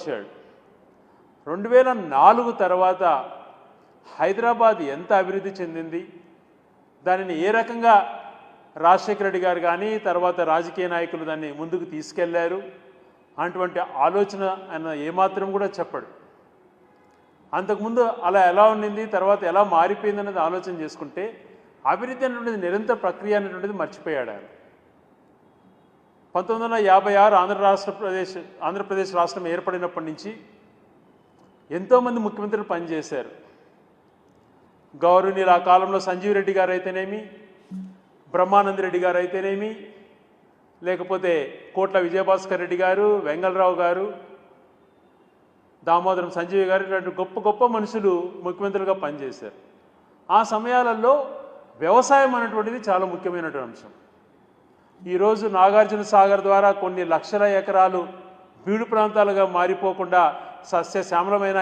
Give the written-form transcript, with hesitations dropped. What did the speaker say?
వచ్చాడు. 2004 తర్వాత హైదరాబాద్ ఎంత అభివృద్ధి చెందింది, దానిని ఏ రకంగా రాజశేఖర రెడ్డి గారు కానీ తర్వాత రాజకీయ నాయకులు దాన్ని ముందుకు తీసుకెళ్లారు అటువంటి ఆలోచన ఆయన ఏమాత్రం కూడా చెప్పడు. అంతకుముందు అలా ఎలా ఉండింది, తర్వాత ఎలా మారిపోయింది అనేది ఆలోచన చేసుకుంటే అభివృద్ధి అనేటువంటిది నిరంతర ప్రక్రియ అనేటువంటిది మర్చిపోయాడు ఆయన. 1956 ఆంధ్రప్రదేశ్ రాష్ట్రం ఏర్పడినప్పటి నుంచి ఎంతోమంది ముఖ్యమంత్రులు పనిచేశారు. గౌరవనీయులు ఆ కాలంలో సంజీవ్ రెడ్డి గారు అయితేనేమి, బ్రహ్మానంద రెడ్డి గారు అయితేనేమి, లేకపోతే కోట్ల విజయభాస్కర్ రెడ్డి గారు, వెంగళరావు గారు, దామోదరం సంజీవ్ గారు, ఇలాంటి గొప్ప గొప్ప మనుషులు ముఖ్యమంత్రులుగా పనిచేశారు. ఆ సమయాలలో వ్యవసాయం అనేటువంటిది చాలా ముఖ్యమైనటువంటి అంశం. ఈరోజు నాగార్జున సాగర్ ద్వారా కొన్ని లక్షల ఎకరాలు బీడు ప్రాంతాలుగా మారిపోకుండా సస్యశ్యామలమైన